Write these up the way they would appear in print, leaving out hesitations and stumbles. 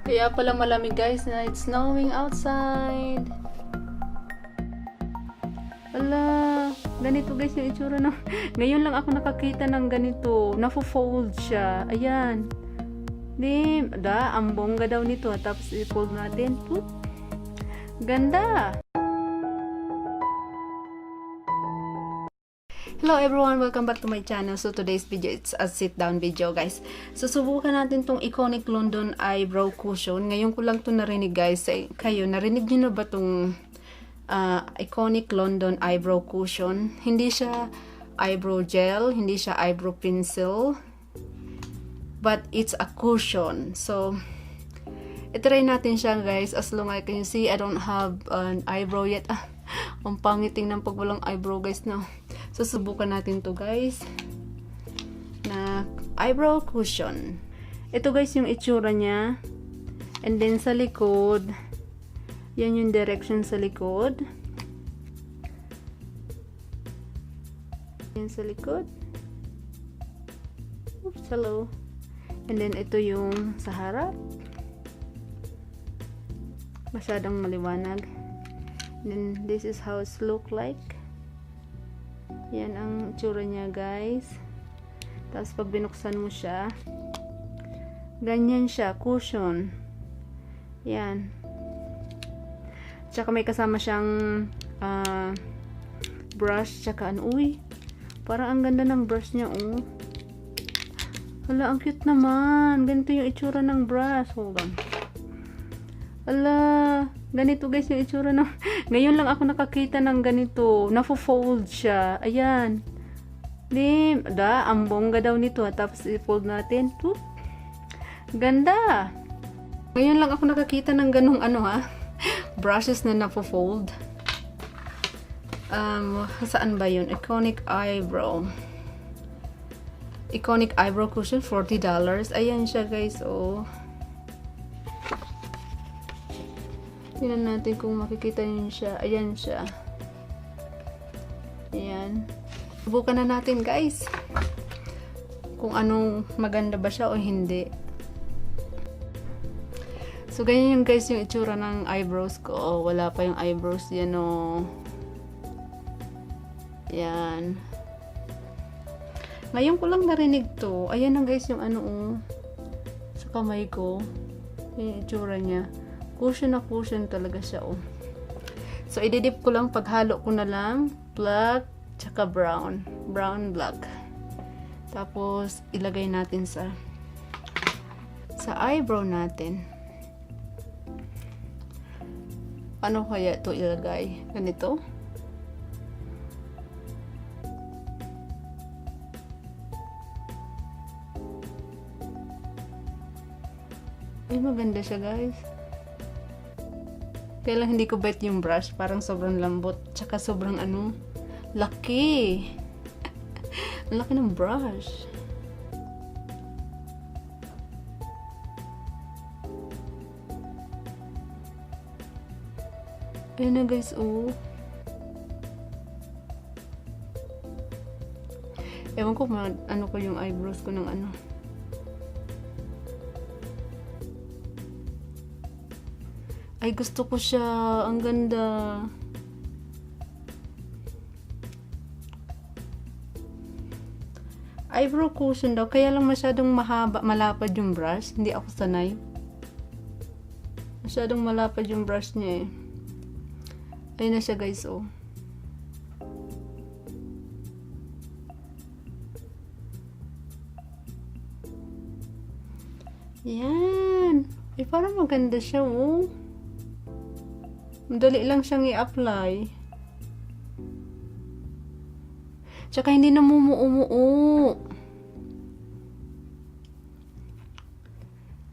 Kaya pala malamig guys na it's snowing outside. Ala, ganito guys yung itsura ng ngayon lang ako nakakita ng ganito. Nafo-fold siya. Ayan. Ang bongga daw nito. Tapos i-fold natin. Ganda. Hello everyone, welcome back to my channel. So today's video, it's a sit down video guys. So subukan natin tong iconic London Eyebrow Cushion. Ngayon ko lang to narinig guys. Kayo, narinig nyo na ba tong iconic London Eyebrow Cushion? Hindi siya eyebrow gel, hindi siya eyebrow pencil, but it's a cushion. So itry natin siya guys. As long as I can see, I don't have an eyebrow yet. Ang pangit tingnan pag walang eyebrow guys na. So subukan natin to guys na eyebrow cushion. Ito guys yung itsura niya. And then sa likod, yan yung direction sa likod. Yan sa likod. Oops, hello. And then ito yung sa harap. Masyadong maliwanag. And then this is how it look like. Yan ang itsura niya guys. Tapos pag binuksan mo siya, ganyan siya, cushion. Yan. Tsaka may kasama siyang brush, tsaka uy, parang ang ganda ng brush niya, oh. Hala, ang cute naman. Ganito yung itsura ng brush. Hold on. Hala, ganito guys yung itsura ng ngayon lang ako nakakita ng ganito. Nafo-fold siya. Ayan. Ang bongga daw nito. Tapos i-fold natin. Ganda. Ngayon lang ako nakakita ng ganung brushes na nafo-fold. Saan ba yun? Iconic Eyebrow. Iconic Eyebrow Cushion, $40. Ayan siya guys, oh. Tingnan natin kung makikita nyo siya. Ayan siya. Ayan. Subukan na natin guys. Kung anong maganda ba siya o hindi. So ganyan yung guys yung itsura ng eyebrows ko. Oh, wala pa yung eyebrows yan, oh. Ayan. Ngayon ko lang narinig to. Ayan na guys yung sa kamay ko. Yung itsura niya. Cushion na cushion talaga siya, oh. So ididip ko lang, paghalo ko na lang black tsaka brown, black. Tapos ilagay natin sa eyebrow natin. Ano kaya ito ilagay? Ganito? Ay, maganda siya guys. Kaya lang hindi ko bet yung brush. Parang sobrang lambot. Tsaka sobrang laki. Ang laki ng brush. Ayan na guys, oh. Ewan ko ko yung eyebrows ko ng Ay, gusto ko siya. Ang ganda. Eyebrow cushion daw. Kaya lang masyadong malapad yung brush. Hindi ako sanay. Masyadong malapad yung brush niya, eh. Ayun na siya guys, oh. Yan. Eh, parang maganda siya, oh. Madali lang siyang i-apply. Tsaka hindi na mumuumuo.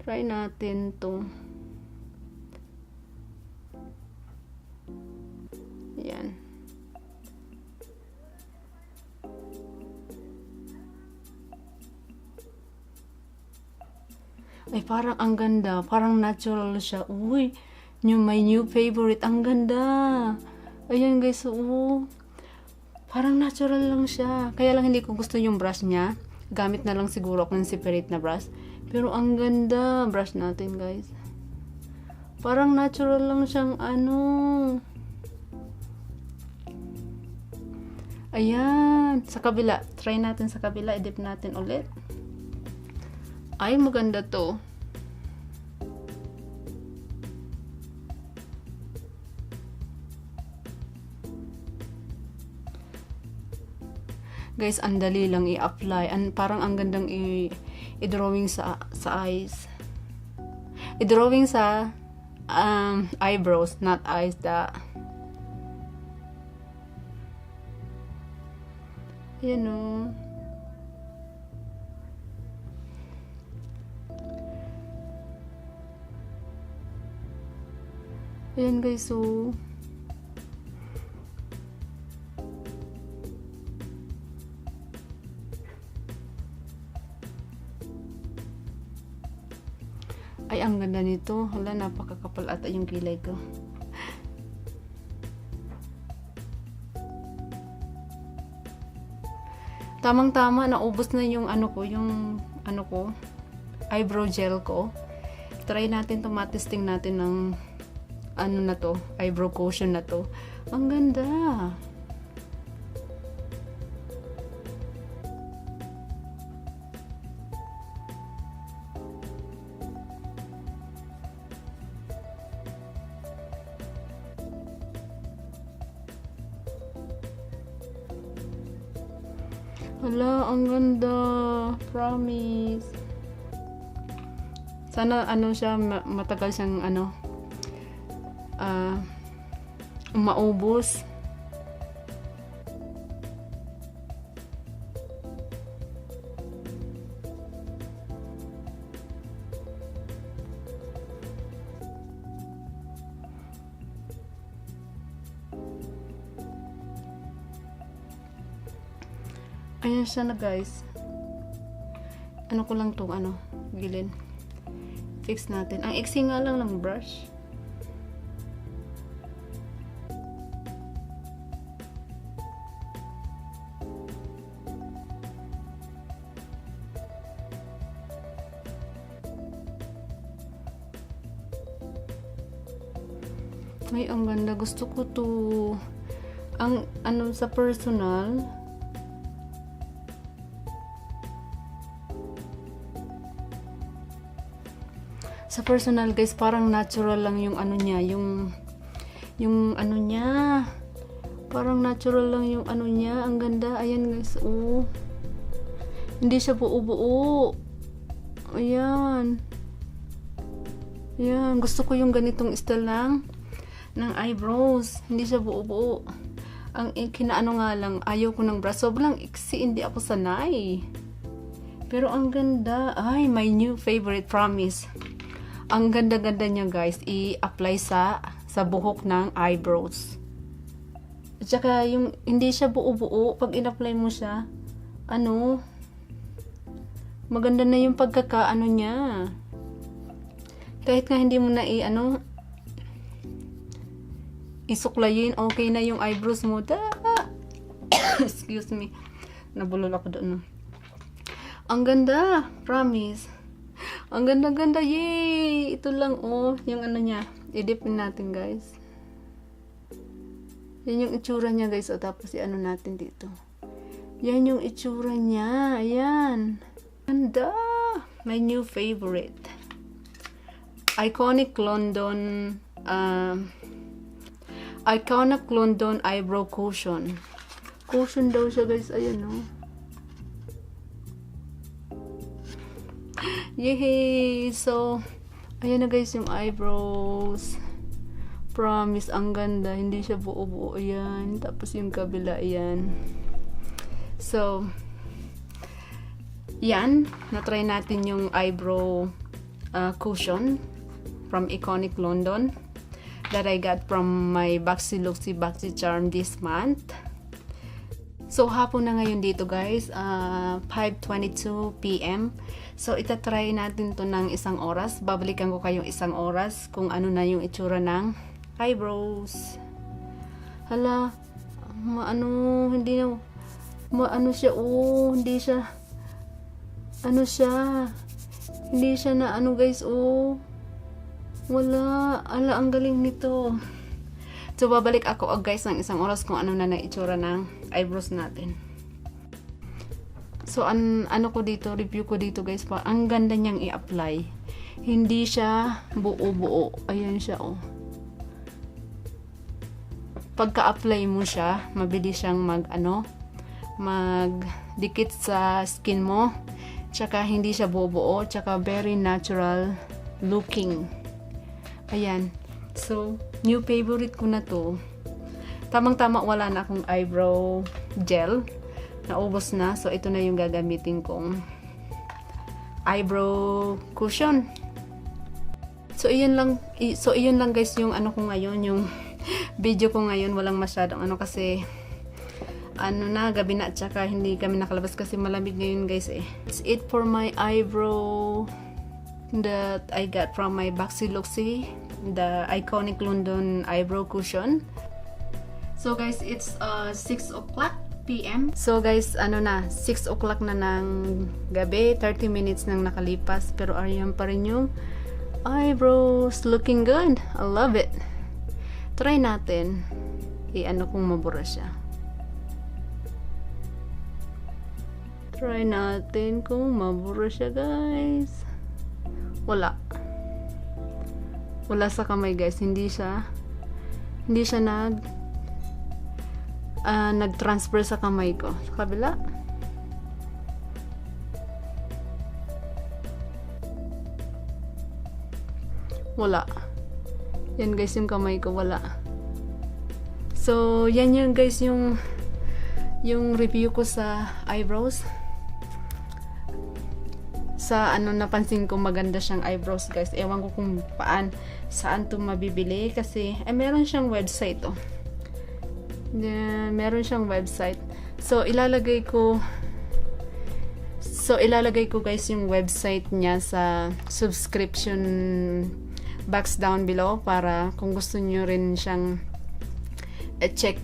Try natin to. Yan. Ay, parang ang ganda. Parang natural siya. Uy, my new favorite. Ang ganda. Ayan guys, oh. Parang natural lang siya. Kaya lang hindi ko gusto yung brush niya. Gamit na lang siguro ako ng separate na brush. Pero ang ganda. Brush natin guys. Parang natural lang siyang ano. Ayan. Sa kabila. Try natin sa kabila. I-dip natin ulit. Ay, maganda to. Guys, ang dali lang i-apply. Parang ang gandang i-drawing sa eyes. I-drawing sa eyebrows, not eyes. Ayan o. Ayan guys, so ay, ang ganda nito. Hala, napakakapal ata yung kilay ko. Tamang-tama, naubos na yung eyebrow gel ko. Try natin to, matesting natin ng na to, eyebrow cushion na to. Ang ganda. Hala, ang ganda. Promise. Sana siya, matagal siyang maubos. Ayan siya na guys. Ko lang tong gilid. Fix natin. Ang iksi nga lang ng brush. Ay, ang ganda. Gusto ko to. Ang sa personal, guys, parang natural lang yung niya, yung niya. Parang natural lang yung niya. Ang ganda. Ayan guys, oh. Hindi siya buo-buo. Ayan. Ayan. Gusto ko yung ganitong style ng eyebrows. Hindi siya buo-buo. Ang kinaano nga lang, ayaw ko ng brush. Sobrang iksi, hindi ako sanay. Pero ang ganda. Ay, my new favorite, promise. Ang ganda-ganda niya guys, i-apply sa buhok ng eyebrows. At saka yung hindi siya buo-buo, pag in-apply mo siya, maganda na yung pagkakaano niya. Kahit nga hindi mo na isuklayin, okay na yung eyebrows mo. Excuse me. Nabulol ako doon. Ang ganda, promise. Ang ganda-ganda, yay! Ito lang, oh, yung niya. I-dipin natin, guys. Yan yung itsura niya, guys. O, tapos natin dito. Yan yung itsura niya. Ayan. Ganda! My new favorite. Iconic London Eyebrow Cushion. Cushion daw siya, guys. Ayan, oh. Yay! So, ayan na guys yung eyebrows. Promise, ang ganda. Hindi siya buo-buo. Ayan. Tapos yung kabila, ayan. So, yan. Na-try natin yung eyebrow cushion from Iconic London that I got from my Baxi Luxy Baxi Charm this month. So, hapon na ngayon dito guys, 5:22 PM. So, itatry natin to ng 1 oras. Babalikan ko kayong 1 oras kung ano na yung itsura ng eyebrows. Hala, hindi na, siya, oh, hindi siya, hindi siya na guys, oh. Wala. Ala, ang galing nito. So, babalik ako guys ng isang oras kung ano na itsura ng eyebrows natin. So, ano ko dito, review ko dito guys, pa ang ganda niyang i-apply. Hindi siya buo-buo. Ayan siya, oh. Pagka-apply mo siya, mabilis siyang magdikit sa skin mo. Tsaka, hindi siya buo-buo. Tsaka, very natural looking. Ayan. So, new favorite ko na to. Tamang-tama, wala na akong eyebrow gel. Naubos na. So, ito na yung gagamitin kong eyebrow cushion. So, iyon lang guys yung ano ko ngayon, yung video ko ngayon. Walang masyadong kasi gabi na, tsaka hindi kami nakalabas kasi malamig ngayon guys eh. It's it for my eyebrow that I got from my Baxi Luxi, the iconic London eyebrow cushion. So guys, it's 6 o'clock PM. So guys, 6 o'clock na ng gabi, 30 minutes nang nakalipas, pero ayan pa rin yung eyebrows looking good. I love it. Try natin kung mabura siya. Try natin kung mabura siya guys. Wala sa kamay guys, hindi siya nag-transfer sa kamay ko. Sa kabila, wala. Yan guys yung kamay ko, wala. So yan yun guys yung review ko sa eyebrows. Sa napansin ko, maganda siyang eyebrows guys. Ewan ko kung saan to mabibili kasi meron siyang website meron siyang website. So ilalagay ko guys yung website niya sa subscription box down below, para kung gusto niyo rin siyang check.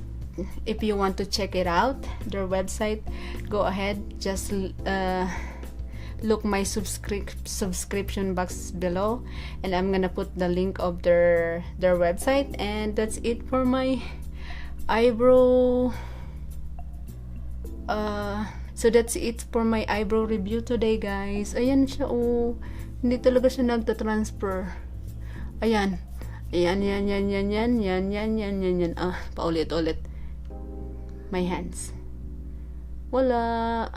If you want to check it out, their website, go ahead, just look my subscription box below, and I'm gonna put the link of their website. And that's it for my eyebrow so that's it for my eyebrow review today guys. Ayan siya, oh, hindi talaga siya nagta-transfer. Ayan, yan. Paulit-ulit. My hands, wala.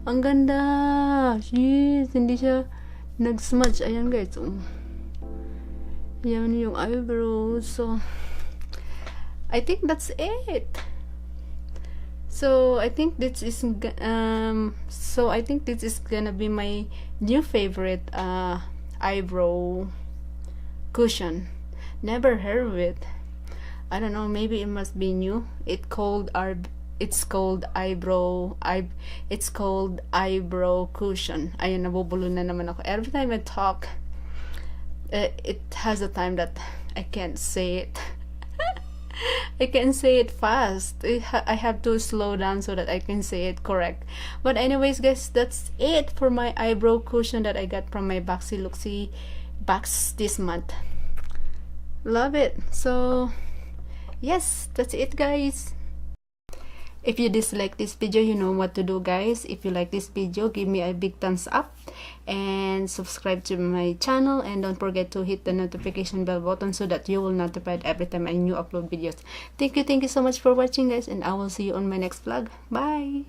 Ang ganda. Jeez, hindi siya nag-smudge. Ayan guys, oh. Yan yung eyebrows. So I think that's it. So I think this is gonna be my new favorite eyebrow cushion. Never heard of it. I don't know, maybe it must be new. It's called eyebrow cushion. Ayun, nabubulo na naman ako. Every time I talk, it has a time that I can't say it. I can't say it fast. I have to slow down so that I can say it correct. But anyways guys, that's it for my eyebrow cushion that I got from my Baxi Luxi box this month. Love it. So yes, that's it guys. If you dislike this video, you know what to do guys. If you like this video, give me a big thumbs up and subscribe to my channel, and don't forget to hit the notification bell button so that you will notified every time I new upload videos. Thank you so much for watching guys, and I will see you on my next vlog. Bye.